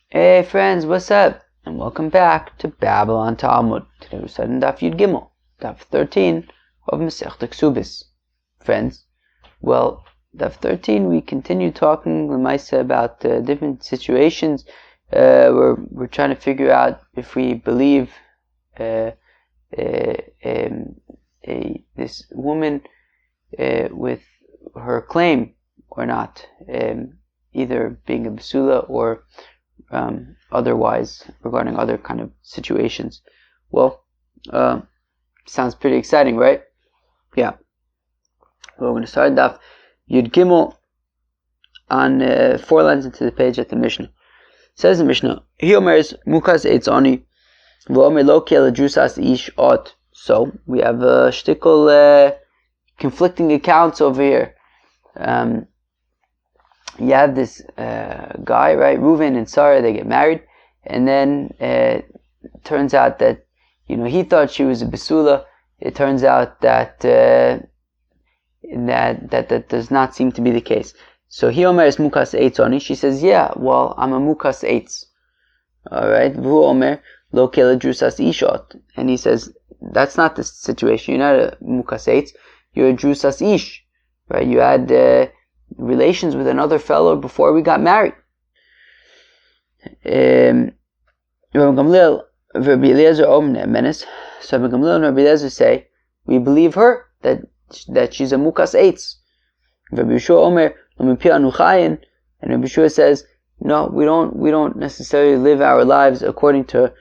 Hey friends, what's up? And welcome back to Babylon Talmud. Today we're studying Daf Yud Gimel, Daf 13 of Masechta Ksubis. Friends, Daf 13 we continue talking Lemaisa about different situations. We're trying to figure out if we believe this woman with her claim or not, either being a basula or otherwise regarding other kind of situations. Sounds pretty exciting, right? Yeah. We're going to start Daf Yud Gimel on 4 lines into the page at the Mishnah. It says the Mishnah, He omers mukas eitz ani v'omer lo kiel jusas ish ot. So we have shtickle conflicting accounts over here. You have this guy, right? Reuven and Sarah, they get married, and then it turns out that he thought she was a basula. It turns out that that does not seem to be the case. So he omer is mukas eitz oni. She says, yeah, well, I'm a mukas eitz. All right. V'hu omer lo kele drusas ishot, and he says that's not the situation. You're not a mukas eitz. You're a drusas ish, right? You had relations with another fellow before we got married. Rabbi Gamliel and Rabbi Eliezer and Rabbi Eliezer say, we believe her that she's a mukas eitz. Rabbi Yeshua Omer and Rabbi Yeshua says, no, we don't necessarily live our lives according to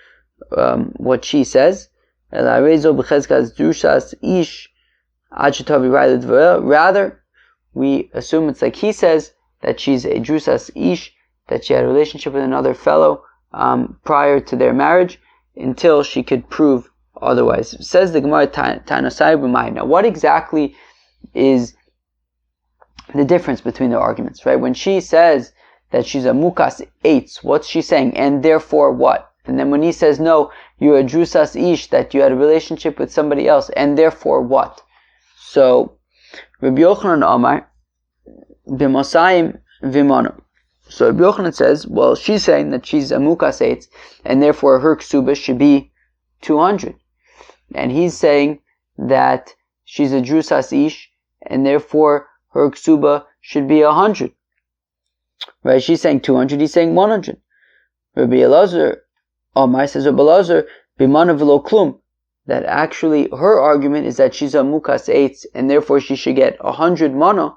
what she says. Rather, we assume it's like he says, that she's a drusas ish, that she had a relationship with another fellow prior to their marriage, until she could prove otherwise. Says the Gemara Tanasai B'mai. Now, what exactly is the difference between their arguments, right? When she says that she's a mukas eitz, what's she saying? And therefore what? And then when he says, no, you're a drusas ish, that you had a relationship with somebody else, and therefore what? So, Rabbi Yochanan Amar, b'mosayim v'monu. So Rabbi Yochanan says, well, she's saying that she's a mukas eitz, and therefore her Ksubis should be 200. And he's saying that she's a drusas ish, and therefore her Ksuba should be 100. Right? She's saying 200, he's saying 100. Rabbi Elazar Amar says, Rabbi Elazar, b'manu v'lo klum, that actually her argument is that she's a mukas eitz, and therefore she should get 100 mana,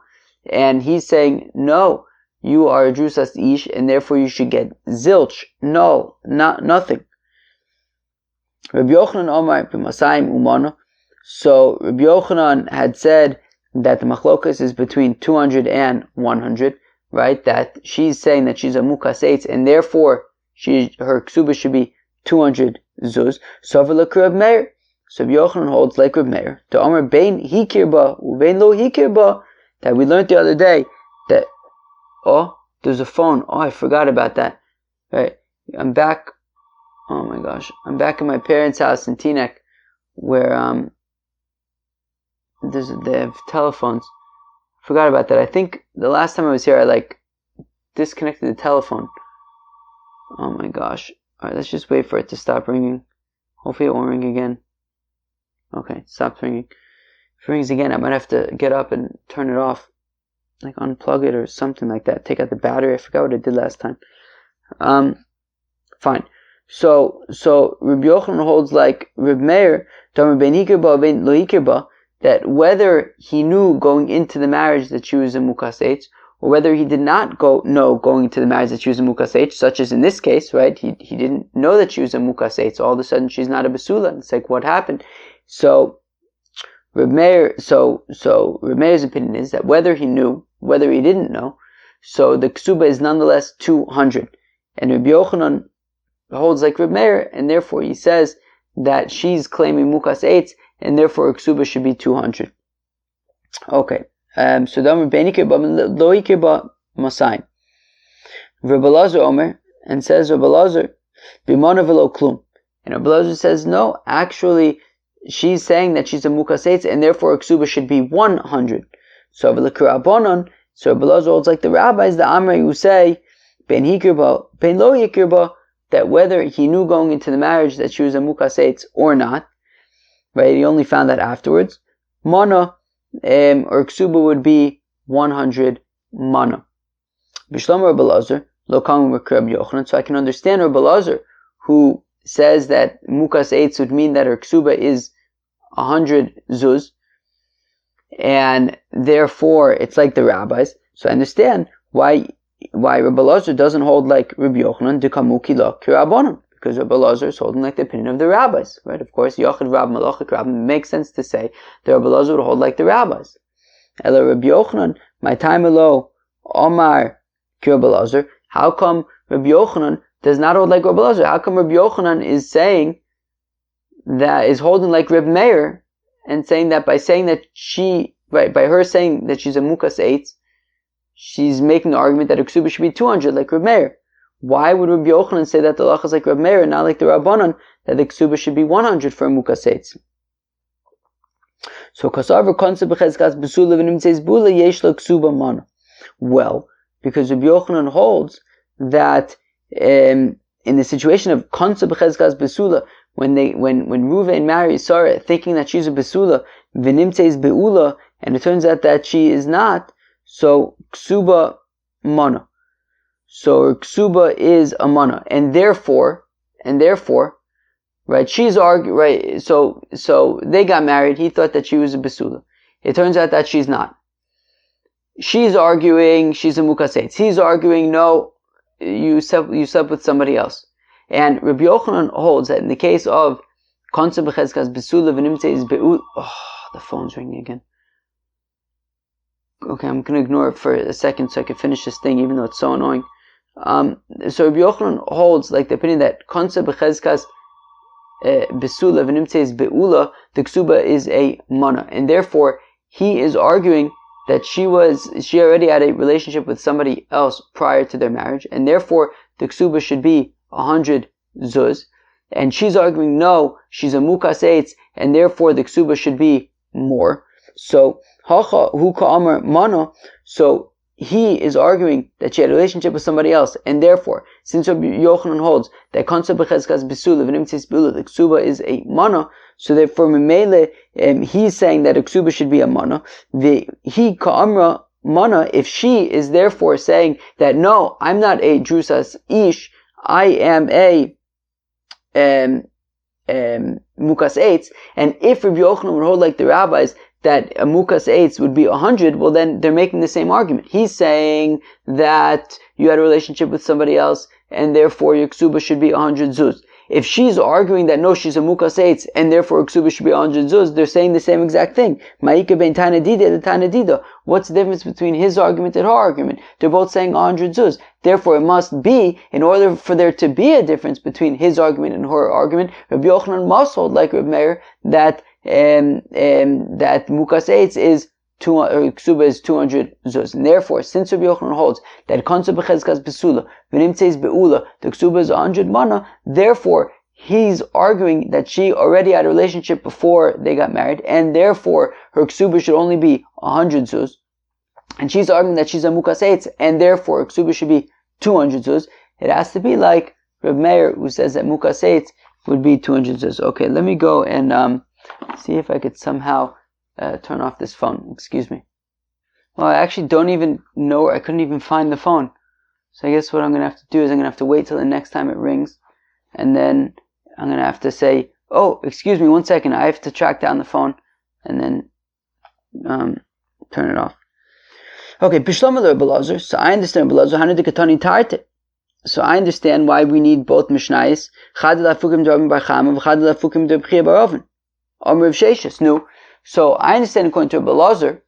and he's saying, no, you are a drusas ish, and therefore you should get zilch, nothing. Rabbi Yochanan Omar b'masayim umana. So Rabbi Yochanan had said that the machlokas is between 200 and 100, right? That she's saying that she's a mukas eitz, and therefore her ksuba should be 200 zuz. So Reb Meir. So Rabbi Yochanan holds like Reb Meir. To Omer bein hikir ba ubein lo hikir ba, that we learned the other day that there's a phone. I forgot about that. Right, I'm back. Oh my gosh, I'm back in my parents' house in Teaneck, where they have telephones. Forgot about that. I think the last time I was here, I disconnected the telephone. Oh my gosh. Alright, let's just wait for it to stop ringing. Hopefully it won't ring again. Okay, stopped ringing. If it rings again, I might have to get up and turn it off. Unplug it or something like that. Take out the battery. I forgot what I did last time. Fine. So Rabbi Yochanan holds like Reb Meir, that whether he knew going into the marriage that she was a mukas eitz, or whether he did not know going into the marriage that she was a mukas eitz, such as in this case, right? He didn't know that she was a mukas eitz. All of a sudden, she's not a basula. It's like, what happened? So Reb Meir's opinion is that whether he knew, whether he didn't know, so the ksuba is nonetheless 200. And Rabbi Yochanan holds like Reb Meir, and therefore he says that she's claiming mukas eitz, and therefore her ksuba should be 200. Okay. So then Rabbi lo hikir ba masayim. Rabbi Elazar Omer, and says Rabbi Elazar b'manu v'lo klum. And Rabbi Elazar says, no, actually, she's saying that she's a mukas eitz, and therefore her ksuba should be 100. So Rabbi Elazar holds like the rabbis, the Amrei, who say ben hikirba, ben lo hikirba, that whether he knew going into the marriage that she was a mukas eitz or not, right? He only found that afterwards. Mana or ksuba would be 100 mana. Bishlam Rabbi Elazar, lo kamu Rabbi Yochanan. So I can understand Rabbi Elazar, who says that mukas eitz would mean that her ksuba is 100 zuz, and therefore it's like the rabbis. So I understand why Rabbi Elazar doesn't hold like Rabbi Yochanan, de kamuki la kirabanan, because Rabbi Elazar is holding like the opinion of the rabbis, right? Of course, Yachid Rab Malachik Rab makes sense to say that Rabbi Elazar would hold like the rabbis. Ela Rabbi Yochanan, my time alo, Omar ki Rabbi Elazar. How come Rabbi Yochanan does not hold like Rabbi Elazar? How come Rabbi Yochanan is saying that, is holding like Reb Meir, and saying that by saying that she, right, by her saying that she's a mukas eitz, she's making the argument that a ksuba should be 200 like Reb Meir. Why would Rabbi Yochanan say that the halacha is like Reb Meir and not like the Rabbanan, that the ksuba should be 100 for a mukas eitz? So kasavar konse b'chezkas besula v'nimtzeis bula yesh lo ksuba mana. Well, because Rabbi Yochanan holds that in the situation of konse b'chezkas besula, when Ruvain marries Sarah thinking that she's a besula, v'nimtzeis beula, and it turns out that she is not, so ksuba mana. So ksuba is a mana, and therefore, right? She's arguing, right? So they got married. He thought that she was a besula. It turns out that she's not. She's arguing she's a mukas eitz. He's arguing no, you slept with somebody else. And Rabbi Yochanan holds that in the case of konse b'chezkas besula v'nimtzeis beula. Oh, the phone's ringing again. Okay, I'm going to ignore it for a second so I can finish this thing, even though it's so annoying. So Rabbi Yochanan holds like the opinion that konse b'chezkas besula v'nimtzeis beula, the ksuba is a mana, and therefore he is arguing that she already had a relationship with somebody else prior to their marriage, and therefore the ksuba should be 100 zuz, and she's arguing no, she's a mukas eitz, and therefore the ksuba should be more. So hacha hu ka'amar mana. So he is arguing that she had a relationship with somebody else, and therefore, since Rabbi Yochanan holds that konse b'chezkas besula v'nimtzeis beula, the ksuba is a mana, so therefore memele he's saying that a ksuba should be a mana. He ka'amra mana, if she is therefore saying that no, I'm not a drusas ish, I am a mukas eitz, and if Rabbi Yochanan would hold like the rabbis that a mukas eitz would be 100, well then they're making the same argument. He's saying that you had a relationship with somebody else, and therefore your ksuba should be 100 zuz. If she's arguing that no, she's a mukas eitz, and therefore ksuba should be 100 zuz, they're saying the same exact thing. Ma'ika ben tanadida to tanadida. What's the difference between his argument and her argument? They're both saying 100 zuz. Therefore, it must be, in order for there to be a difference between his argument and her argument, Rabbi Yochanan must hold like Rabbi Meir that that mukas eitz is ksuba is 200 zuz. And therefore, since Rabbi Yochanan holds that konse b'chezkas besula v'nimtzeis beula, the ksuba is 100 mana, therefore he's arguing that she already had a relationship before they got married, and therefore her ksuba should only be 100 zuz. And she's arguing that she's a mukas eitz, and therefore her ksuba should be 200 zuz. It has to be like Reb Meir, who says that mukas eitz would be 200 zuz. Okay, let me go and see if I could somehow turn off this phone. Excuse me. Well, I actually don't even know. I couldn't even find the phone. So I guess what I'm going to have to do is I'm going to have to wait till the next time it rings. And then I'm going to have to say, oh, excuse me, 1 second. I have to track down the phone and then turn it off. Okay, Bishlam Rabbi Elazar. So I understand Rabbi Elazar. Hanu de Katani Tarte. So I understand why we need both Mishnayos. Chad lafukim d'Rabbi bar Chama v'chad lafukim d'Rabbi bar Oven. Amr Sheshes. No. So I understand according to Rabbi Elazar.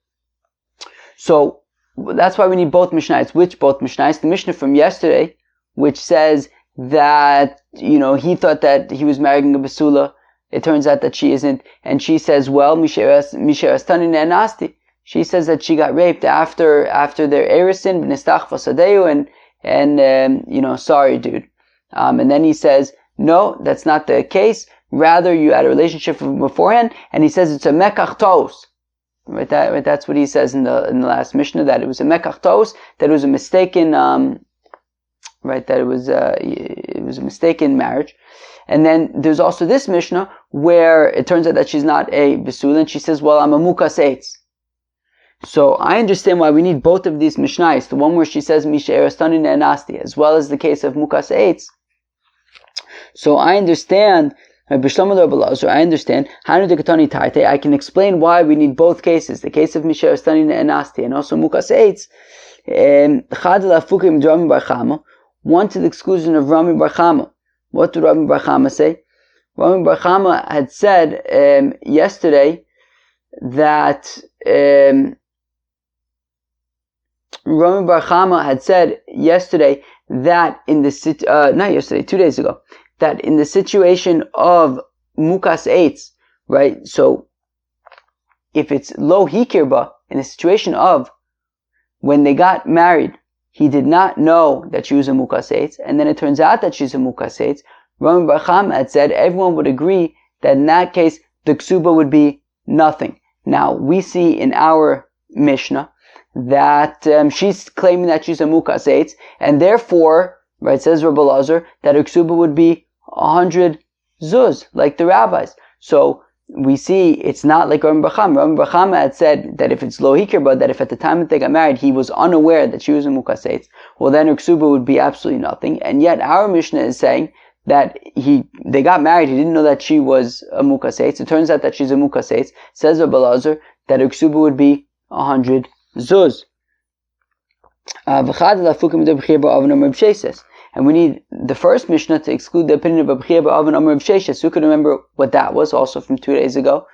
So that's why we need both Mishnayos. Which both Mishnayos? The Mishnah from yesterday, which says that, he thought that he was marrying a basula. It turns out that she isn't. And she says, well, Misheras Tanin Nasti. She says that she got raped after their erisin, b'nistach v'sadeu, and sorry, dude. And then he says, no, that's not the case. Rather, you had a relationship beforehand, and he says it's a mekach tos. Right, that's what he says in the last Mishnah, that it was a mekach tos, that it was a mistaken right? That it was a mistaken marriage. And then there's also this Mishnah where it turns out that she's not a Besula, and she says, well, I'm a Mukas Eitz. So I understand why we need both of these Mishnayos, the one where she says Misha Erastani Ne'anasti, as well as the case of Mukas Eitz. So I understand, I understand, I can explain why we need both cases, the case of Misha Erastani Ne'anasti and also Mukas Eitz. One to the exclusion of Rami Bar Chama. What did Rami Bar Chama say? Rami Bar Chama had said yesterday that Rami Bar Chama had said yesterday that in the 2 days ago, that in the situation of Mukas Eitz, right? So if it's lo hikirba, in the situation of when they got married, he did not know that she was a Mukas Eitz, and then it turns out that she's a Mukas Eitz. Rami Bar Chama had said everyone would agree that in that case the ksuba would be nothing. Now we see in our Mishnah that she's claiming that she's a Mukas Eitz, and therefore, right, says Rabbi Lazar, that her ksuba would be 100 zuz, like the rabbis. So we see it's not like Rami Bar Chama. Rami Bar Chama had said that if it's lo hikirba, that if at the time that they got married he was unaware that she was a Mukas Eitz, well then her ksuba would be absolutely nothing. And yet our Mishnah is saying that they got married, he didn't know that she was a Mukas Eitz. It turns out that she's a Mukas Eitz. Says Rabbi Lazar that her ksuba would be 100 zuz. And we need the first Mishnah to exclude the opinion of Abchia Ba'avan Amar of Sheshes. Who can remember what that was, also from 2 days ago?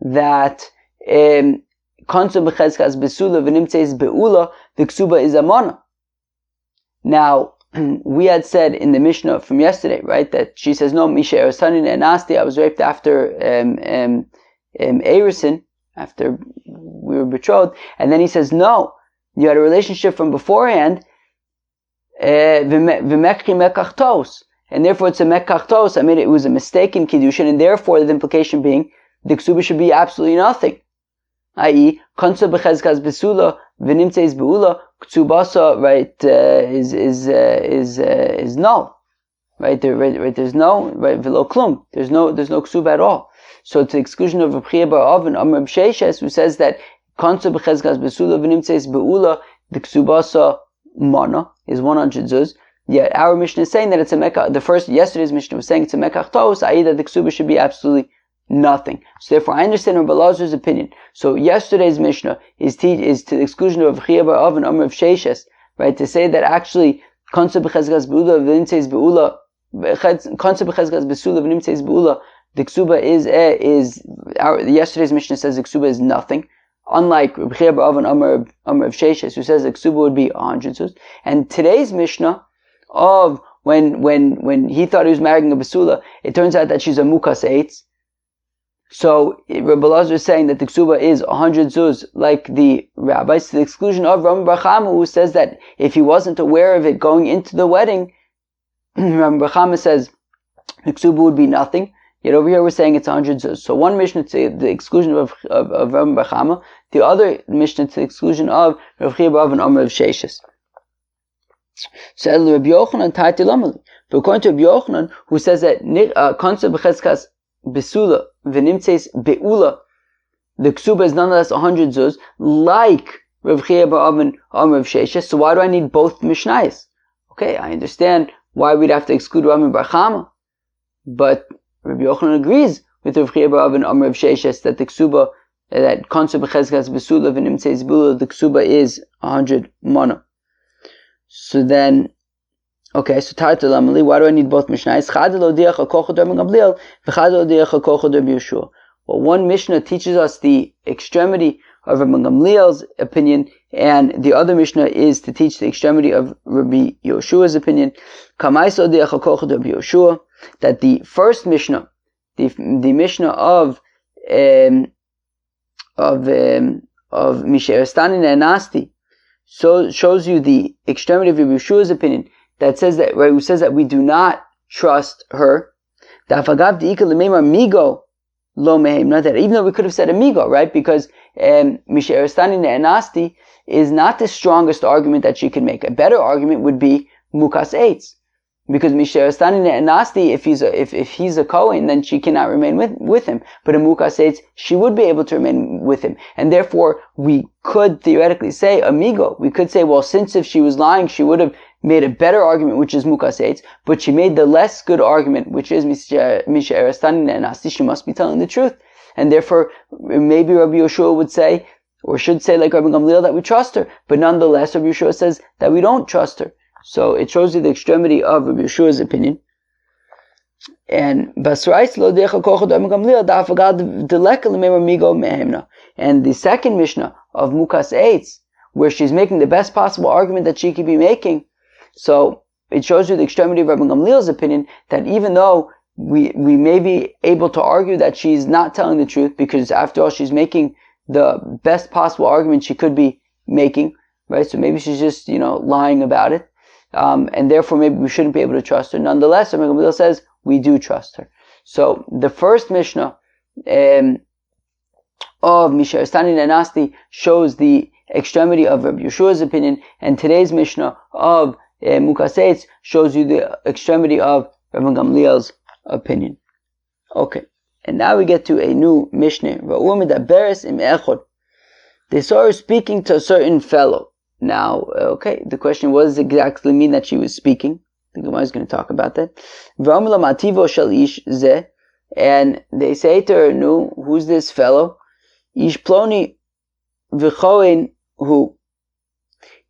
That Konsa B'chezkas Besula V'nimtzeis Be'ula, the Ksuba is Amana. Now, we had said in the Mishnah from yesterday, right, that she says, no, Misha Erasani Ne'anasti, I was raped after Erison, after we were betrothed, and then he says, no, you had a relationship from beforehand, and therefore it's a mekachtos. I mean, it was a mistaken kiddushin, and therefore the implication being the ksuba should be absolutely nothing. I.e., konsa b'chezkas besula v'nimtzeis beula ksubasa, right, is null, right? There's no v'lo klum. There's no ksuba at all. So to the exclusion of Abchia Bar Avin Amar B'Sheishes, who says that konsa b'chezkas besula v'nimtzeis beula the ksubasa mana is 100 zuz. Yet our Mishnah is saying that it's a mekach. Yesterday's Mishnah was saying it's a mekach tos, i.e. that the ksuba should be absolutely nothing. So therefore, I understand Rabbi Lazar's opinion. So yesterday's Mishnah is to the exclusion of Abchia Bar Avin Amar of Sheishes, right? To say that actually konsa b'chezkas beula v'nimtzeis beula, konsa b'chezkas besula v'nimtzeis beula, the ksuba is yesterday's Mishnah says the ksuba is nothing. Unlike Abchia Bar Avin Amar of Sheishes, who says the ksuba would be 100 zuz. And today's Mishnah of when he thought he was marrying a Besula, it turns out that she's a Mukas Eitz. So Rabbi Lazar is saying that the ksuba is 100 zuz, like the rabbis, to the exclusion of Rami Bar Chama, who says that if he wasn't aware of it going into the wedding, Rami Bar Chama says the ksuba would be nothing. Yet over here we're saying it's 100 zuz. So one Mishnah to the exclusion of Rami Bar Chama, the other Mishnah to the exclusion of Rav Chia Bar Avin Amar of Sheishes. So Rabbi Yochanan Taiti Lamali. But according to Rabbi Yochanan, who says that Konsa b'chezkas besula v'nimtzeis beula, the ksuba is nonetheless 100 zuz, like Rav Chia Bar Avin Amar of Sheishes. So why do I need both Mishnayos? Okay, I understand why we'd have to exclude Rami Bar Chama, but Rabbi Yochanan agrees with Rav Chia Bar Avin Amar of Sheishes that the ksuba, that konsa b'chezkas besula v'nimtzeis beula, the ksuba is 100 mana. So then, okay, so Tarta Lamali, why do I need both Mishnayos? Well, one Mishnah teaches us the extremity of Rabbi Gamliel's opinion, and the other Mishnah is to teach the extremity of Rabbi Yoshua's opinion. That the first Mishnah, the Mishnah of Misha Erastani Ne'anasti, so shows you the extremity of Rabbi Yoshua's opinion, that says that, right, who says that we do not trust her. That even though we could have said amigo, right, because Misha Erastani Ne'anasti is not the strongest argument that she can make. A better argument would be mukas eitz. Because Misherastani Nasti, if he's a Kohen, then she cannot remain with him. But in Mukas Eitz, she would be able to remain with him. And therefore, we could theoretically say, amigo, we could say, well, since if she was lying, she would have made a better argument, which is Mukas Eitz, but she made the less good argument, which is Misherastani Nasti, she must be telling the truth. And therefore, maybe Rabbi Yoshua would say, or should say like Rabbi Gamliel, that we trust her. But nonetheless, Rabbi Yoshua says that we don't trust her. So it shows you the extremity of Rabbi Yeshua's opinion. And and the second Mishnah of Mukas Eitz, where she's making the best possible argument that she could be making, so it shows you the extremity of Rabbi Gamliel's opinion, that even though we may be able to argue that she's not telling the truth, because after all she's making the best possible argument she could be making, right? So maybe she's just, lying about it. And therefore maybe we shouldn't be able to trust her. Nonetheless, Rabbi Gamliel says we do trust her. So the first Mishnah of Misherastani Nanasti shows the extremity of Rabbi Yeshua's opinion, and today's Mishnah of Mukas Eitz shows you the extremity of Rabbi Gamliel's opinion. Okay, and now we get to a new Mishnah. They saw her speaking to a certain fellow. Now, okay, the question was exactly mean that she was speaking. The Gemara is going to talk about that. And they say to her, no, who's this fellow? Ish ploni v'chohen hu.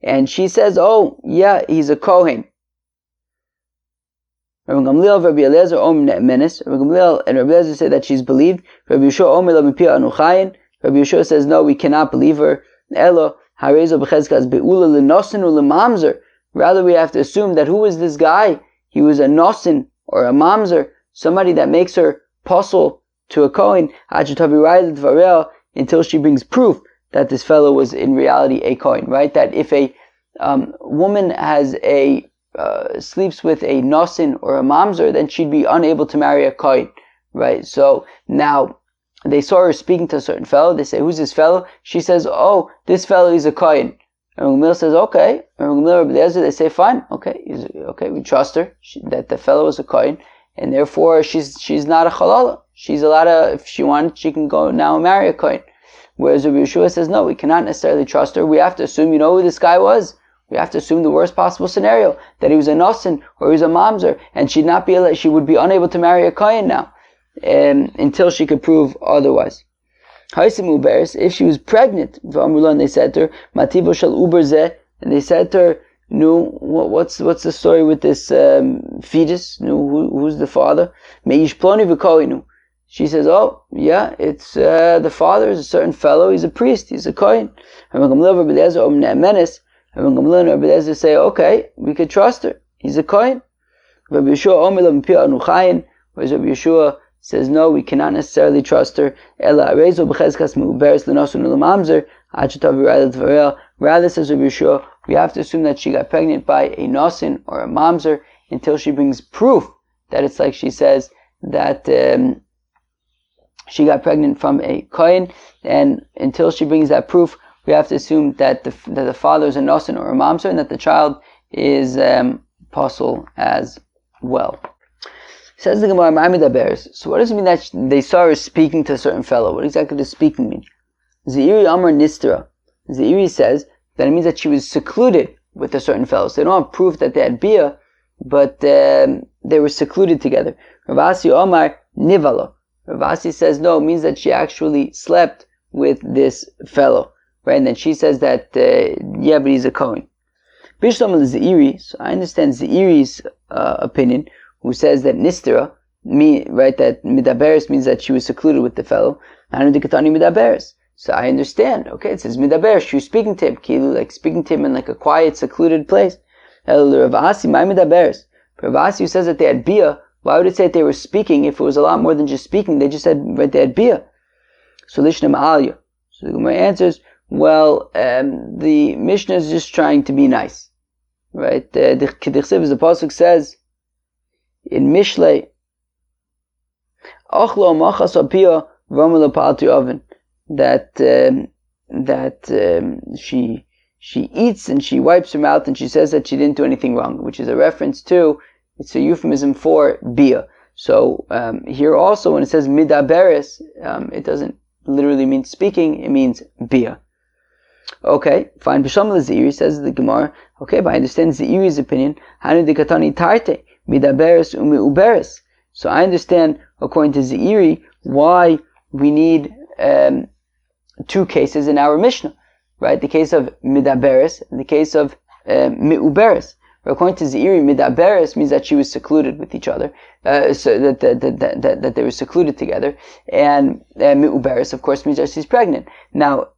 And she says, oh, yeah, he's a Kohen. Rabbi Gamliel, Rabbi Eliezer, Menes. Rabbi Gamliel and Rabbi Eliezer say that she's believed. Rabbi Yeshua, Rabbi Yeshua says, no, we cannot believe her. Elo. Rather, we have to assume that who was this guy? He was a nosin or a mamzer, somebody that makes her puzzle to a Kohen, until she brings proof that this fellow was in reality a Kohen, right? That if a woman has sleeps with a nosin or a mamzer, then she'd be unable to marry a Kohen, right? So now, they saw her speaking to a certain fellow. They say, who's this fellow? She says, oh, this fellow is a Kohen. And Gamliel says, okay. And they say, fine, okay, we trust her, that the fellow is a Kohen, and therefore she's not a Chalala. She's allowed to, if she wanted, she can go now and marry a Kohen. Whereas Rabbi Yeshua says, no, we cannot necessarily trust her. We have to assume, who this guy was. We have to assume the worst possible scenario, that he was a Nosin or he was a Mamzer, and she would be unable to marry a Kohen now. Until she could prove otherwise. If she was pregnant, and they said to her, Mativo shall uber zeh, and they said to her, no, what's the story with this fetus? No, who's the father? Meish ploni v'kohenu. She says, oh, yeah, it's the father is a certain fellow, he's a priest, he's a kohen. And Rabbi Gamliel and Rabbi Eliezer say, okay, we could trust her, he's a kohen. Rabbi Yeshua whereas Rabbi Yeshua says, no, we cannot necessarily trust her. Rather, says Rabbi Yeshua, we have to assume that she got pregnant by a nosin or a mamzer until she brings proof that it's like she says that she got pregnant from a kohen, and until she brings that proof, we have to assume that the father is a nosin or a mamzer, and that the child is pasul as well. Says the Gemara, so what does it mean that they saw her speaking to a certain fellow? What exactly does speaking mean? Zeiri Amar Nistera. Zeiri says that it means that she was secluded with a certain fellow. So they don't have proof that they had bia, but they were secluded together. Ravasi Omar Nivala. Ravasi says no, it means that she actually slept with this fellow. Right? And then she says that, yeah, but he's a Kohen. Bishlam al-Zeiri, so I understand Zeiri's opinion, who says that Nistera, that Midaberes means that she was secluded with the fellow. Midaberes. So I understand. Okay, it says Midaberes, she was speaking to him, like speaking to him in like a quiet, secluded place. Ravasi, my Midaberes. Ravasi, who says that they had bia, why would it say that they were speaking if it was a lot more than just speaking? They just said they had bia. So Lishna Ma'alya. So the Gemara answers, well, the Mishnah is just trying to be nice. Right? The Ksubis, the Pasuk says, in Mishlei, Ochlo machas apia v'amala palti oven, that she she eats and she wipes her mouth and she says that she didn't do anything wrong, which is a reference to, it's a euphemism for bia. So here also when it says midaberes, it doesn't literally mean speaking, it means bia. Okay, fine. B'sham l'zeiri, says the Gemara. Okay, but I understand Zeiri's opinion. Hanu dekatani tarte midaberes u'meuberes. So I understand, according to Zeiri, why we need two cases in our Mishnah, right? The case of midaberes and the case of meuberes. According to Zeiri, midaberes means that she was secluded with each other, so that they were secluded together, and meuberes, of course, means that she's pregnant. Now,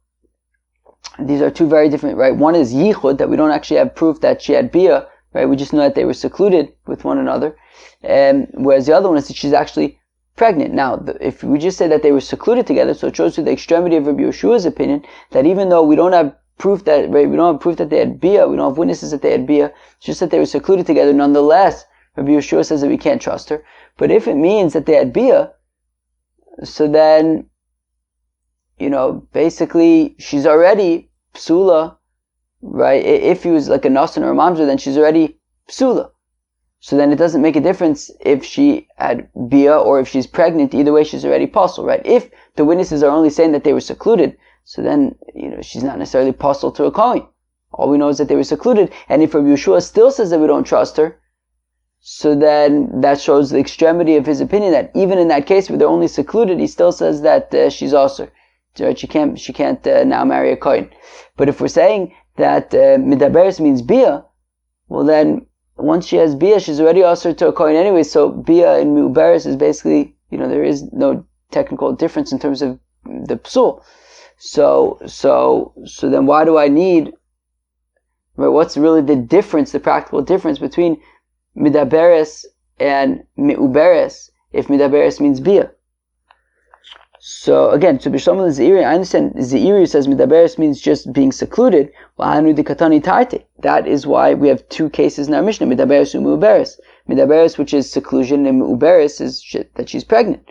these are two very different, right? One is yichud, that we don't actually have proof that she had bia, right? We just know that they were secluded with one another, whereas the other one is that she's actually pregnant. Now, if we just say that they were secluded together, so it shows you the extremity of Rabbi Yeshua's opinion, that even though we don't have proof that, right, we don't have proof that they had bia, we don't have witnesses that they had bia, it's just that they were secluded together. Nonetheless, Rabbi Yeshua says that we can't trust her. But if it means that they had bia, so then, basically, she's already psula, right? If he was like a nasan or a mamzer, then she's already psula. So then it doesn't make a difference if she had bia or if she's pregnant. Either way, she's already pasul, right? If the witnesses are only saying that they were secluded, so then, she's not necessarily pasul to a kohen. All we know is that they were secluded. And if Rabbi Yeshua still says that we don't trust her, so then that shows the extremity of his opinion, that even in that case where they're only secluded, he still says that she's also, right? She can't now marry a kohen. But if we're saying that midaberes means bia, well then, once she has bia, she's already also to a kohen anyway. So bia and meuberes is basically, there is no technical difference in terms of the psul. So then why do I need, right, what's really the difference, the practical difference between midaberes and meuberes, if midaberes means bia? So again, to Bishlam Zeiri, I understand Zeiri says midaberes means just being secluded. That is why we have two cases in our Mishnah, midaberes and meuberes. Midaberes, which is seclusion, and meuberes is that she's pregnant.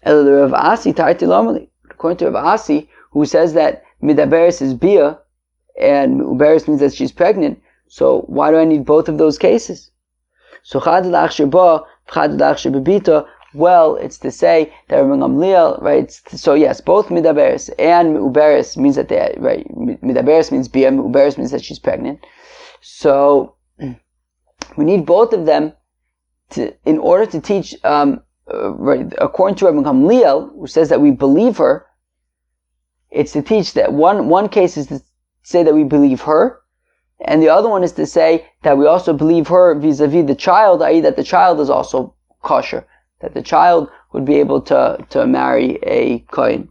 According to Rav Asi, who says that midaberes is bia and meuberes means that she's pregnant, so why do I need both of those cases? So well, it's to say that Rabbi Gamliel, right? So yes, both midaberes and meuberes means that they, right? Midaberes means bia, meuberes means that she's pregnant. So we need both of them in order to teach. Right, according to Rabbi Gamliel, who says that we believe her, it's to teach that one case is to say that we believe her, and the other one is to say that we also believe her vis-a-vis the child, i.e. that the child is also kosher, that the child would be able to marry a kohen.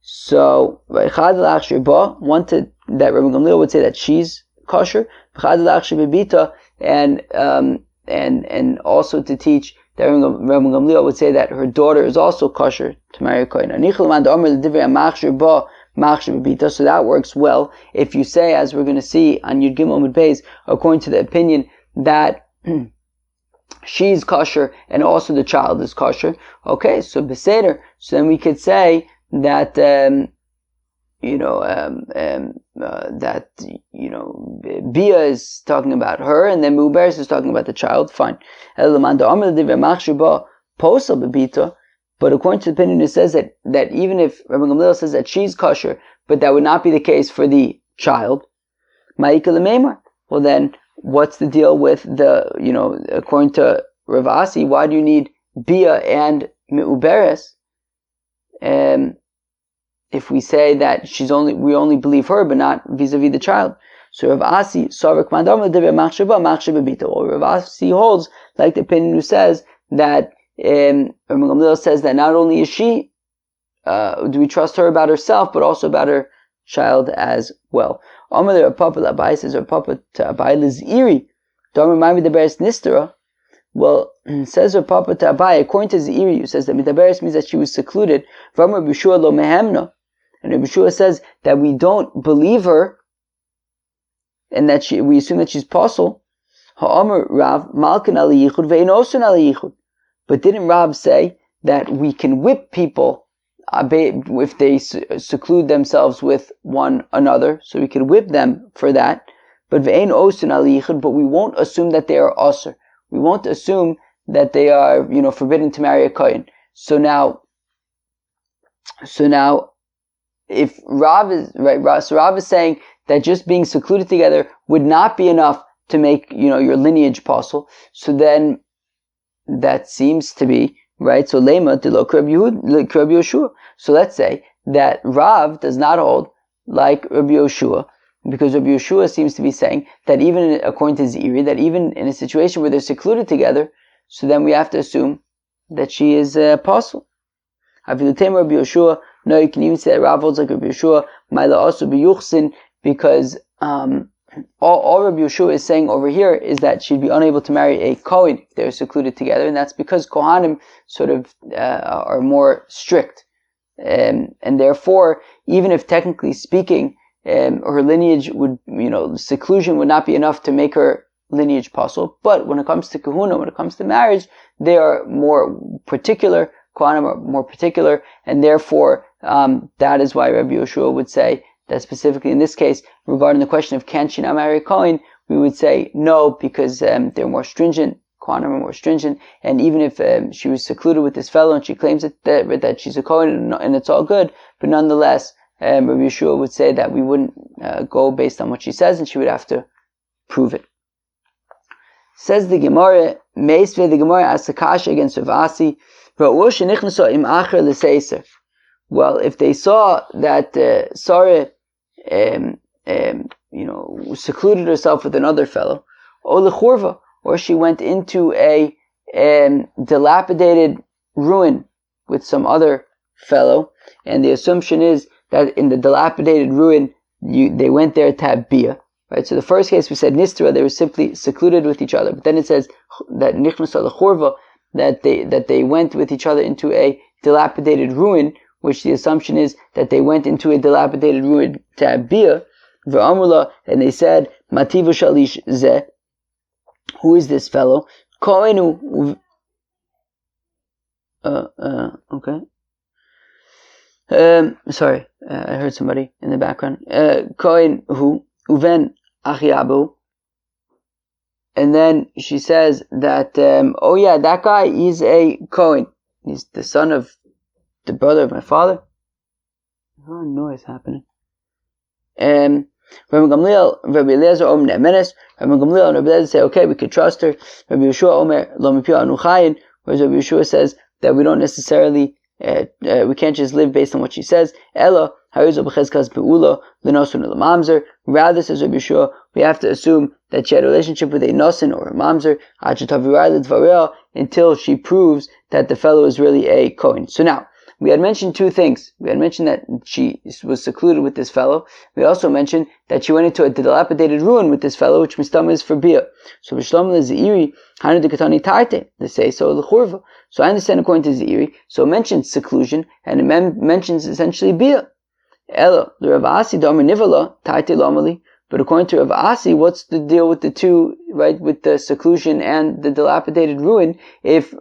So, one that Rabbi Gamliel would say that she's kosher, and also to teach that Rabbi Gamliel would say that her daughter is also kosher to marry a kohen. So that works well if you say, as we're going to see on Yud Gimel Amud Beis, according to the opinion that she's kosher and also the child is kosher. Okay, so beseder. So then we could say that Bia is talking about her, and then Meuberes is talking about the child. Fine. But according to the opinion, it says that even if Rabbi Gamliel says that she's kosher, but that would not be the case for the child, well then, what's the deal with according to Rav Asi, why do you need Bia and Meuberes? If we say that we only believe her, but not vis-a-vis the child. So Rav Asi, Rav Asi holds, like the opinion who says that Rabbi Gamliel says that not only is she, do we trust her about herself, but also about her child as well. Amar Papa Labai says, or Papa to Abai Liziri, don't remind me the Beres Nistera. Well, says her Papa to Abai, according to Ziri, who says that Midaberes means that she was secluded from Rabbi Yeshua lo mehemna. And Rabbi Yeshua says that we don't believe her, and that we assume that she's pasul. Ha'amar Rav Malkan ali yichud ve'inosun ali yichud. But didn't Rav say that we can whip people if they seclude themselves with one another, so we could whip them for that. But we won't assume that they are asur. We won't assume that they are, forbidden to marry a kohen. So now, if Rav is right, so Rav is saying that just being secluded together would not be enough to make your lineage possible. So then that seems to be right. So lema delo Rabbi Yoshua. So let's say that Rav does not hold like Rabbi Yoshua, because Rabbi Yoshua seems to be saying that even according to Ziri, that even in a situation where they're secluded together, so then we have to assume that she is a apostle. Rabbi Yoshua. No, you can even say that Rav holds like Rabbi Yoshua, because all Rabbi Yoshua is saying over here is that she'd be unable to marry a Kohen if they're secluded together, and that's because Kohanim sort of are more strict, and therefore, even if technically speaking, her lineage would, seclusion would not be enough to make her lineage possible. But when it comes to kahuna, when it comes to marriage, they are more particular. Kohanim are more particular, and therefore, that is why Rabbi Yoshua would say that specifically in this case, regarding the question of can she not marry a Kohen, we would say no, because they're more stringent. Kohanim are more stringent, and even if she was secluded with this fellow and she claims that she's a Kohen and it's all good, but nonetheless, Rabbi Yeshua would say that we wouldn't go based on what she says, and she would have to prove it. Says the Gemara, Meisve the Gemara asks a kasha against Rav Asi. Well, if they saw that Sarah, secluded herself with another fellow, or she went into a dilapidated ruin with some other fellow, and the assumption is that in the dilapidated ruin, they went there to have bia. Right? So the first case we said Nistra, they were simply secluded with each other. But then it says that Nichnas al-Churva, that they went with each other into a dilapidated ruin, which the assumption is that they went into a dilapidated ruin to have bia. V'amula, and they said, Mativu shalish zeh. Who is this fellow? Koenu. Okay. Sorry, I heard somebody in the background. Kohen hu uven achiabu. And then she says that, that guy is a Kohen. He's the son of the brother of my father. Oh, noise happening. Rabbi Gamliel, Rabbi Eliezer, Omer Ne'emenes. Rabbi Gamliel and Rabbi Eliezer say, okay, we could trust her. Rabbi Yeshua, Omer, Lo mipio anu chayin. Whereas Rabbi Yeshua says that we don't necessarily, we can't just live based on what she says. Ella, harizo b'chezkas be'ula, l'nosun l'mamzer. Rather, says Rabbi Yeshua, we have to assume that she had a relationship with a nosin or a mamzer, until she proves that the fellow is really a Kohen. So now, we had mentioned two things. We had mentioned that she was secluded with this fellow. We also mentioned that she went into a dilapidated ruin with this fellow, which mistama is for bia. So B'Shlomo Zeiri, Hanu Dekatani Tarte, they say so l'churva. So I understand according to Zeiri, so it mentions seclusion, and it mentions essentially bia. Elo, the Rav Asi, Domer Nivala, Tarte Lomali. But according to Rav Asi, what's the deal with the two, right, with the seclusion and the dilapidated ruin, if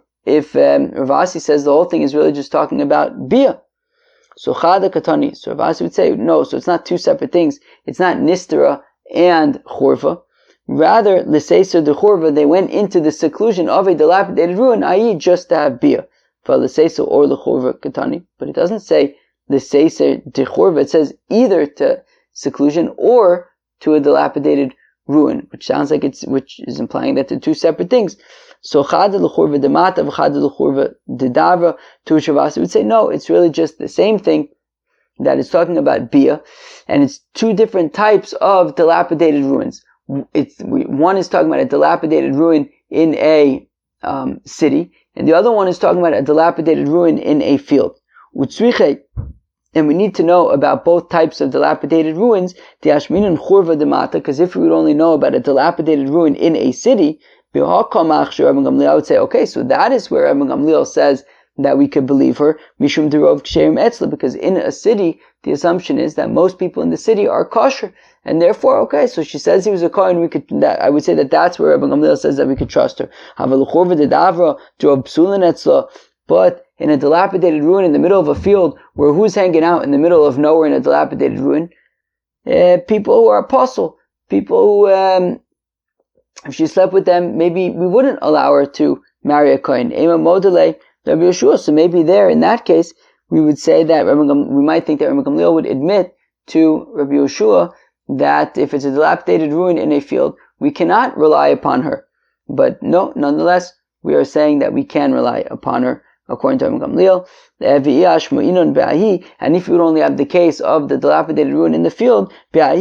Rav Asi says the whole thing is really just talking about bia? So Chada Katani, so Rav Asi would say, no, so it's not two separate things. It's not Nistera and Churva. Rather, L'Seiser de Churva, they went into the seclusion of a dilapidated ruin, i.e. just to have bia. For L'Seiser or L'Churva Katani. But it doesn't say L'Seiser de Churva, it says either to seclusion or to a dilapidated ruin, which is implying that they're two separate things. So Chada l'churva demata v'chada l'churva dedavra, to which Rav Asi would say, no, it's really just the same thing, that it's talking about bia, and it's two different types of dilapidated ruins. One is talking about a dilapidated ruin in a city, and the other one is talking about a dilapidated ruin in a field. And we need to know about both types of dilapidated ruins, because if we would only know about a dilapidated ruin in a city, I would say, okay, so that is where Rabbi Gamliel says that we could believe her, mishum derov ksherim etzla, because in a city, the assumption is that most people in the city are kosher, and therefore, okay, so she says he was a kohen, I would say that that's where Rabbi Gamliel says that we could trust her. But in a dilapidated ruin in the middle of a field, where who's hanging out in the middle of nowhere in a dilapidated ruin? People who are apostle, people who, if she slept with them, maybe we wouldn't allow her to marry a kohen. Ema modele Rabbi Yeshua. So maybe there, in that case, we would say that we might think that Rabbi Gamliel would admit to Rabbi Yeshua that if it's a dilapidated ruin in a field, we cannot rely upon her. But no, nonetheless, we are saying that we can rely upon her, according to Rabbi Gamliel. And if you would only have the case of the dilapidated ruin in the field, I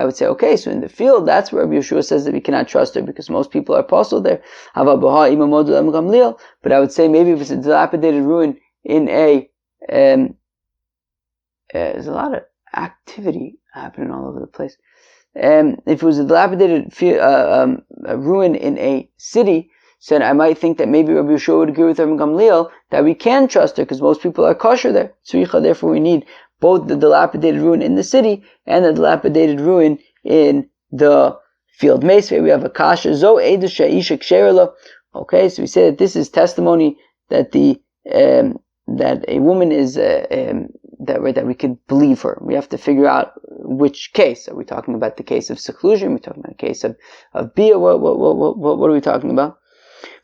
would say, okay, so in the field, that's where Rabbi Yeshua says that we cannot trust her, because most people are apostle there. But I would say maybe if it's a dilapidated ruin in there's a lot of activity happening all over the place. If it was a dilapidated ruin in a city, so I might think that maybe Rabbi Yeshua would agree with Rabbi Gamliel that we can trust her because most people are kosher there. Therefore we need both the dilapidated ruin in the city and the dilapidated ruin in the field. Meisvei, we have a kasha. Zo edus she'isha ksherela. Okay, so we say that this is testimony that that a woman is that we could believe her. We have to figure out which case. Are we talking about the case of seclusion? Are we talking about the case of bia? What are we talking about?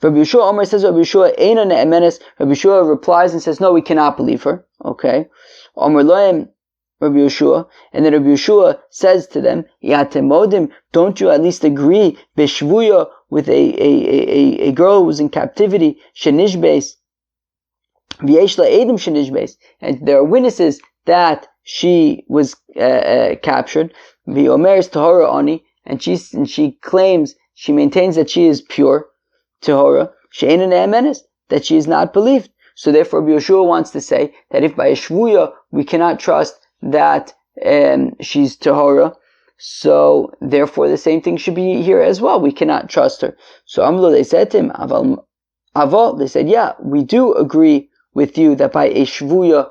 Rabbi Yeshua Omer says, Rabbi Yeshua Eina ne'emenes. Rabbi Yeshua replies and says, no, we cannot believe her. Okay. Omer loem Rabbi Yeshua, and then Rabbi Yeshua says to them, Yatemodim, don't you at least agree beshvuya with a girl who was in captivity, shenishbeis, v'yesh la'edim shenishbeis, and there are witnesses that she was captured, v'omeres tahora ani, and she claims, she maintains that she is pure, tahora, she'eina ne'emenes, that she is not believed. So therefore Rabbi Yeshua wants to say that if by a shvuya we cannot trust that she's tahora, so therefore the same thing should be here as well. We cannot trust her. So Amlo, they said to him, Aval, they said, yeah, we do agree with you that by a shvuya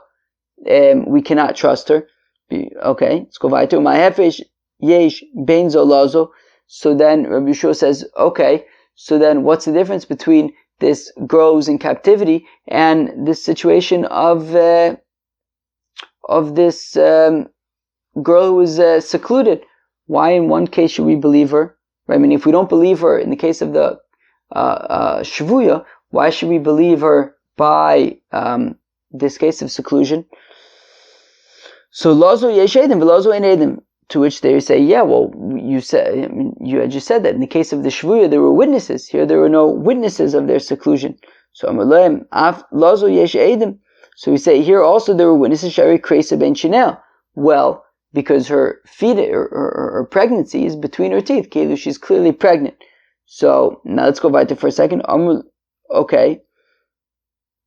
we cannot trust her. Okay, let's go weiter. My hefesh yesh benzo lazo. So then Rabbi Yeshua says, okay, so then what's the difference between this girl who's in captivity and this situation of this girl who was secluded? Why in one case should we believe her? Right? I mean, if we don't believe her in the case of the shvuya, why should we believe her by this case of seclusion? So lazo yeshedim v'lazo ein edim. To which they say, yeah, well, you had just said that in the case of the shvuya there were witnesses. Here there were no witnesses of their seclusion. So Amalem af lazo yesh edim. So we say here also there were witnesses. Shari kreisa ben shinel. Well, because her her pregnancy is between her teeth. Keilu, she's clearly pregnant. So now let's go weiter for a second. Okay,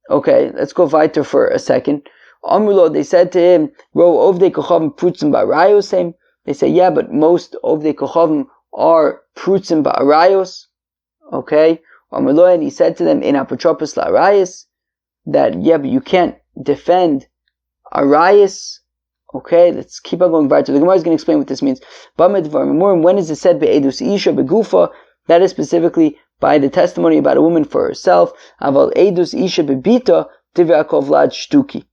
let's go weiter for a second. Amulo, they said to him, Ro ovdei kochavim prutzim ba'arayos. They say, yeah, but most ovdei kochavim are prutzim ba'arayos. Okay, Amulo, and he said to them in apotropos la'arayos that yeah, but you can't defend arayos. Okay, let's keep on going weiter. The Gemara is going to explain what this means. When is it said be'edus isha begufa? That is specifically by the testimony about a woman for herself. Aval edus isha bebita tivakov lad shtuki.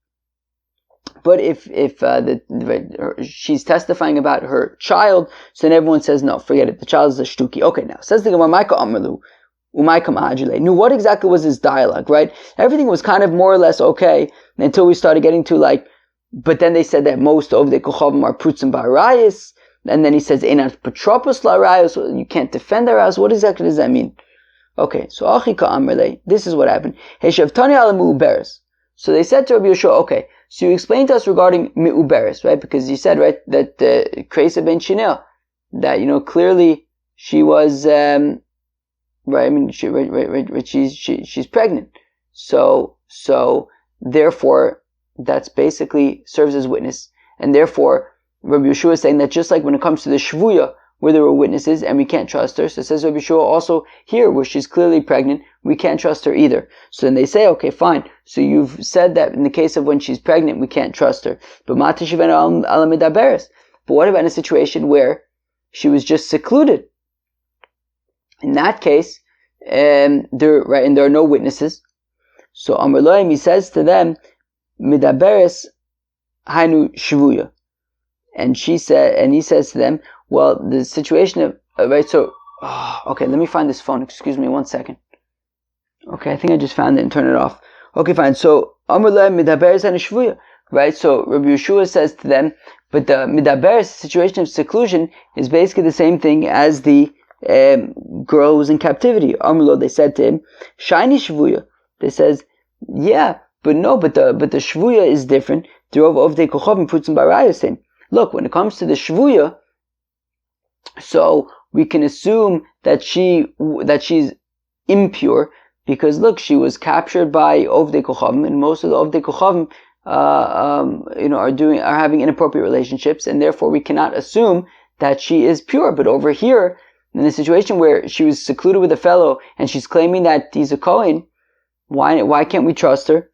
But if she's testifying about her child, so then everyone says, no, forget it, the child is a shtuki. Okay, now, says the Gemara, Maika Amrlu, Umaika Mahajile. Now, what exactly was his dialogue, right? Everything was kind of more or less okay, until we started getting to but then they said that most of the kochavim are prutzim ba'arayis, and then he says, Einat patropos la'arayos, so you can't defend arayos. What exactly does that mean? Okay, so Achika Amrle, this is what happened. Heshavtani ala mu'uberes. So they said to Rabbi Yeshua, okay, so you explained to us regarding mi'uberes, right? Because you said, right, that Kreisa ben Shinel, that, clearly she was, right, I mean, she's pregnant. So therefore, that's basically serves as witness. And therefore, Rabbi Yeshua is saying that just like when it comes to the shvuya, where there were witnesses and we can't trust her, so it says Rabbi Yeshua also here, where she's clearly pregnant, we can't trust her either. So then they say, okay, fine. So you've said that in the case of when she's pregnant, we can't trust her. But what about in a situation where she was just secluded? In that case, there are no witnesses. So Amar Loim, he says to them, Midaberes hainu shvuya. And he says to them, well, the situation of, right, so, okay, let me find this phone. Excuse me 1 second. Okay, I think I just found it and turned it off. Okay, fine. So, Amar Loim, Midaberes hainu shvuya. Right, so Rabbi Yeshua says to them, but the Midaberes situation of seclusion is basically the same thing as the girl who was in captivity. Amrlo, they said to him, Shiny Shvuya. They says, yeah, but no, but the Shvuya is different. Look, when it comes to the Shvuya, so we can assume that she's impure, because look, she was captured by Ovdei Kochavim, and most of the Ovdei Kochavim are having inappropriate relationships, and therefore we cannot assume that she is pure. But over here, in the situation where she was secluded with a fellow and she's claiming that he's a Kohen, why can't we trust her?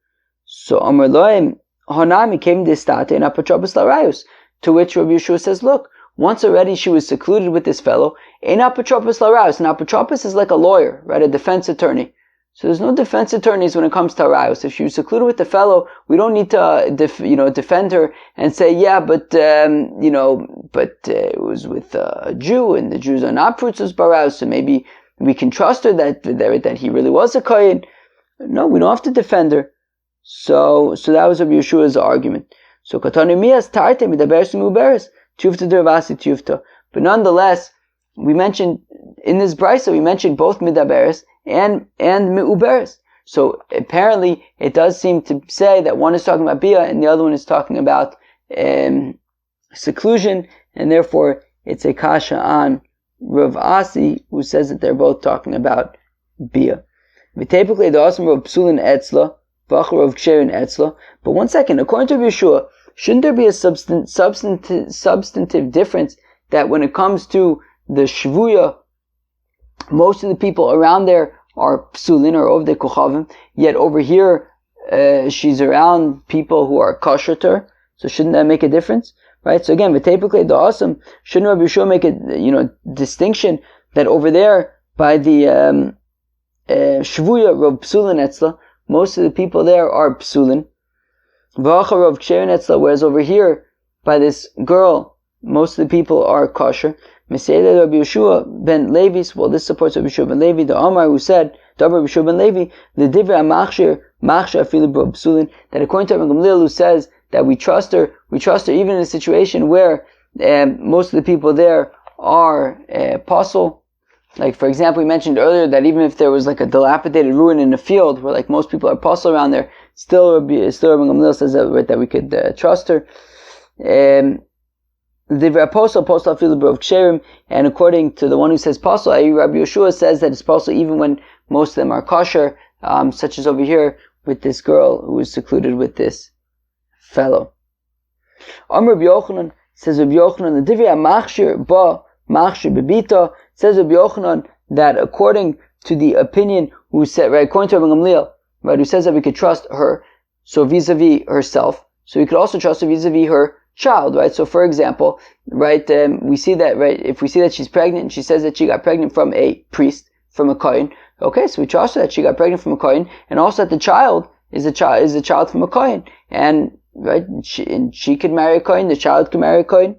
So Amar Loim Honami came distate in apotropos larayos, to which Rabbi Yeshua says, look, once already she was secluded with this fellow, in apotropos larayos. An apotropos is like a lawyer, right, a defense attorney. So there's no defense attorneys when it comes to arayos. If she was secluded with the fellow, we don't need to, defend her and say, yeah, but it was with a Jew, and the Jews are not prutzos barayos, so maybe we can trust her that he really was a kohen. No, we don't have to defend her. So that was Rabbi Yeshua's argument. So katanu mias tarte midaberes uberes tufta dervasi tufta. But nonetheless, we mentioned in this brisa, we mentioned both midaberes and meuberes. So apparently it does seem to say that one is talking about bia and the other one is talking about seclusion, and therefore it's a kasha on Rav Asi, who says that they're both talking about bia. Typically the awesome Rav Psulin etzla, v'achar Rav Ksherin etzla. But 1 second, according to Yeshua, shouldn't there be a substantive difference that when it comes to the shvuya, most of the people around there are psulin or ovdei kochavim, yet over here she's around people who are kosher to her. So shouldn't that make a difference, right? So again, typically the awesome, shouldn't Rabbi Yeshua make a distinction that over there by the shvuya Rav psulin etzla, most of the people there are psulin, v'achar Rav ksherin etzla, whereas over here by this girl, most of the people are kosher. Mesele Rabbi Yeshua ben Levi, well, this supports Rabbi Yeshua ben Levi, the Amar who said, Rabbi Yeshua ben Levi, the divrei machshir afilu b'psulin, that according to Rabbi Gamliel who says that we trust her even in a situation where most of the people there are apostle. Like, for example, we mentioned earlier that even if there was like a dilapidated ruin in a field where like most people are apostle around there, still Rabbi Gamliel says that we could trust her. The apostle afilu b'rov ksherim, and according to the one who says apostle, Rabbi Yeshua says that it's apostle even when most of them are kosher, such as over here with this girl who was secluded with this fellow. Rabbi Yochanan says, Rabbi Yochanan, the divrei machshir ba machshir bebita, says Rabbi Yochanan that according to the opinion who said, right, according to Rabbi Gamliel, right, who says that we could trust her, so vis-a-vis herself, so we could also trust her vis-a-vis her child, right? So for example, right, we see that, right, if we see that she's pregnant and she says that she got pregnant from a priest, from a kohen, okay, so we trust her that she got pregnant from a kohen, and also that the child is a child from a kohen, and right, she could marry a kohen, the child could marry a kohen.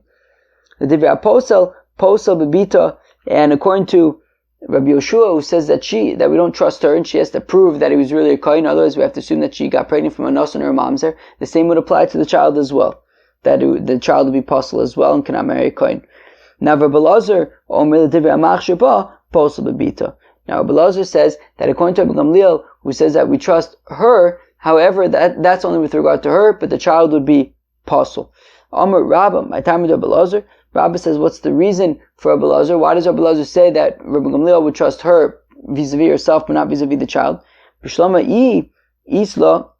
The divrei posel bebita, and according to Rabbi Yeshua, who says that we don't trust her and she has to prove that he was really a kohen, otherwise we have to assume that she got pregnant from a noson or a mamzer. The same would apply to the child as well, that the child would be apostle as well and cannot marry a kohen. Now Rabbi Elazar omer divrei machshir ba posel bebita. Now Rabbi Elazar says that according to Rabbi Gamliel, who says that we trust her, however, that's only with regard to her, but the child would be apostle. Amar Rabba, my time with Rabbi Elazar, Rabbi says, what's the reason for Rabbi Elazar? Why does Rabbi Elazar say that Rabbi Gamliel would trust her vis-a-vis herself, but not vis-a-vis the child? B'shlama isla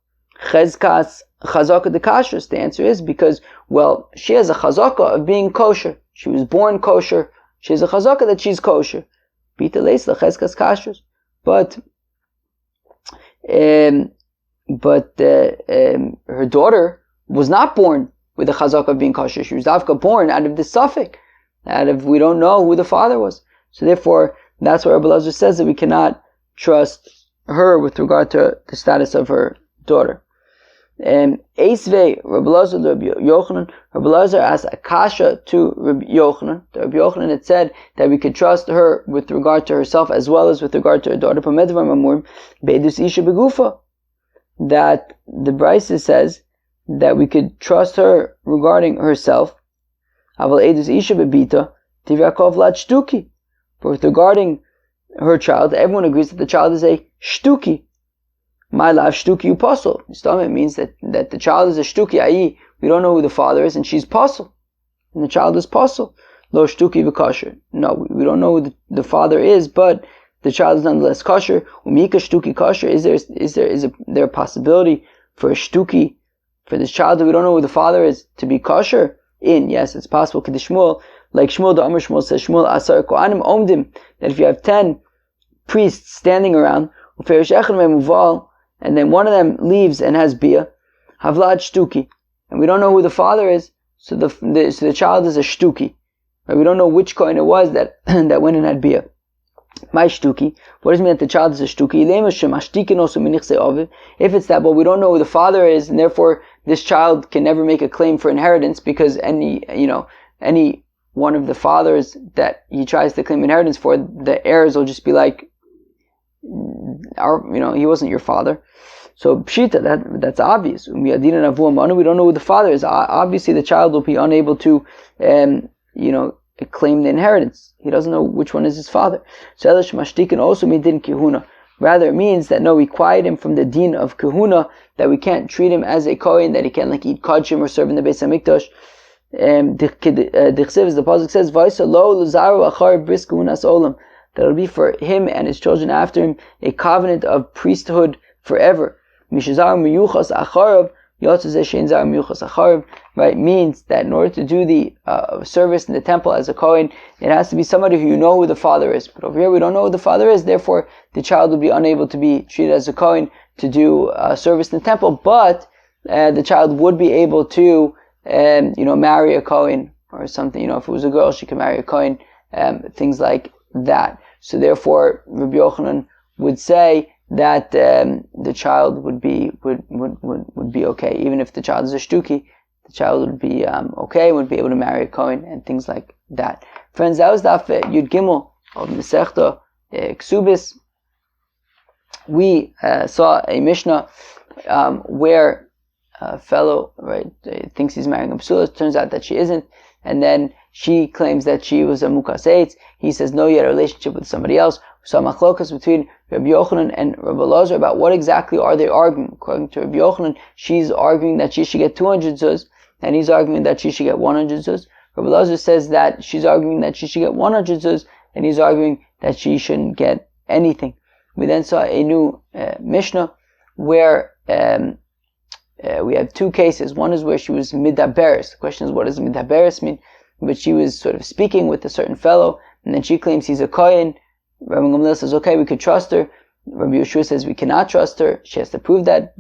chezkas chazaka de kashrus. The answer is because, well, she has a chazaka of being kosher. She was born kosher. She has a chazaka that she's kosher. Bita leisla chezkas kashrus. But her daughter was not born with a chazaka of being kosher. She was davka born out of the suffix, we don't know who the father was. So therefore, that's why Rabbi Elazar says that we cannot trust her with regard to the status of her daughter. Eisvei Rabbi Lazar to Rabbi Yochanan. Rabbi Lazar asked a kasha to Rabbi Yochanan. To Rabbi Yochanan had said that we could trust her with regard to herself as well as with regard to her daughter. That the Brisa says that we could trust her regarding herself. But with regarding her child, everyone agrees that the child is a shtuki. My life shtuki uposel. It means that the child is a shtuki, i.e., we don't know who the father is, and she's posel, and the child is posel. Lo shtuki v'kosher. No, we don't know who the father is, but the child is nonetheless kosher. Umika shtuki kosher. Is there a possibility for a shtuki, for this child that we don't know who the father is, to be kosher? Yes, it's possible. Kedishmul, like Shmuel, the Amr Shmuel says, Shmuel asar kohanim omdim, that if you have 10 priests standing around, and then one of them leaves and has bia, havlad shtuki, and we don't know who the father is, so the child is a shtuki. Right? We don't know which kohen it was that that went and had bia. My shtuki. What does it mean that the child is a shtuki? If it's that, well, we don't know who the father is, and therefore this child can never make a claim for inheritance, because any one of the fathers that he tries to claim inheritance for, the heirs will just be like, he wasn't your father. So pshita, that's obvious. We don't know who the father is. Obviously, the child will be unable to, claim the inheritance. He doesn't know which one is his father. So Elish Mashtikin also mean din kihuna. Rather, it means that no, we quiet him from the din of kahuna, that we can't treat him as a kohen, that he can't eat kodshim or serve in the Beis Hamikdash. The pasuk says, "Vaysa lo luzaru achar bris kahunas olam." That it'll be for him and his children after him a covenant of priesthood forever. Mishazar miyuchas acharav yotzeh shein zar miyuchas acharav. Right, means that in order to do the service in the temple as a kohen, it has to be somebody who you know who the father is. But over here we don't know who the father is. Therefore, the child will be unable to be treated as a kohen to do service in the temple. But the child would be able to, marry a kohen or something. If it was a girl, she could marry a kohen. Things like that. So therefore, Rabbi Yochanan would say that the child would be okay, even if the child is a shtuki. The child would be okay, would be able to marry a kohen and things like that. Friends, that was Daf Yud Gimel of Masechta Ksubis. We saw a Mishnah where a fellow thinks he's marrying a psula. Turns out that she isn't, and then she claims that she was a mukas eitz. He says no, you had a relationship with somebody else. We saw machlokas between Rabbi Yochanan and Rabbi Lazar about what exactly are they arguing. According to Rabbi Yochanan, she's arguing that she should get 200 zuz, and he's arguing that she should get 100 zuz. Rabbi Lazar says that she's arguing that she should get 100 zuz, and he's arguing that she shouldn't get anything. We then saw a new Mishnah where we have two cases. One is where she was midaberes. The question is, what does midaberes mean? But she was sort of speaking with a certain fellow, and then she claims he's a kohen. Rabbi Gamliel says, okay, we could trust her. Rabbi Yeshua says we cannot trust her. She has to prove that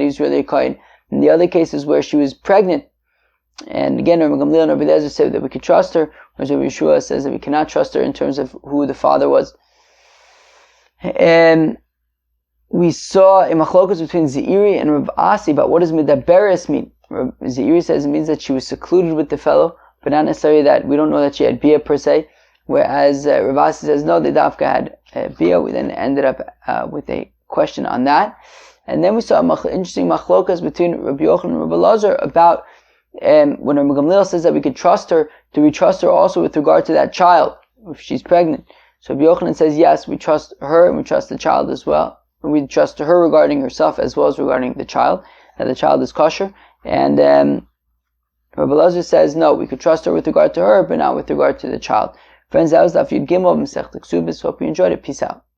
he's really a kohen. And the other case is where she was pregnant, and again, Rabbi Gamliel and Rabbi Eliezer said that we could trust her, whereas Rabbi Yeshua says that we cannot trust her in terms of who the father was. And we saw a machlokas between Zeiri and Rav Asi about what does midaberes mean. Zeiri says it means that she was secluded with the fellow, but not necessarily that we don't know that she had bia per se. Whereas Rav Asi says no, the dafka had bia. We then ended up with a question on that, and then we saw interesting machlokas between Rabbi Yochanan and Rabbi Lazar about when Rabbi Gamliel says that we could trust her. Do we trust her also with regard to that child if she's pregnant? So Rabbi Yochanan says yes, we trust her and we trust the child as well. We trust her regarding herself as well as regarding the child, that the child is kosher. And Rabbi Lazar says no, we could trust her with regard to her, but not with regard to the child. Friends, that was Daf Yud Gimel of Masechta Ksubis. Hope you enjoyed it. Peace out.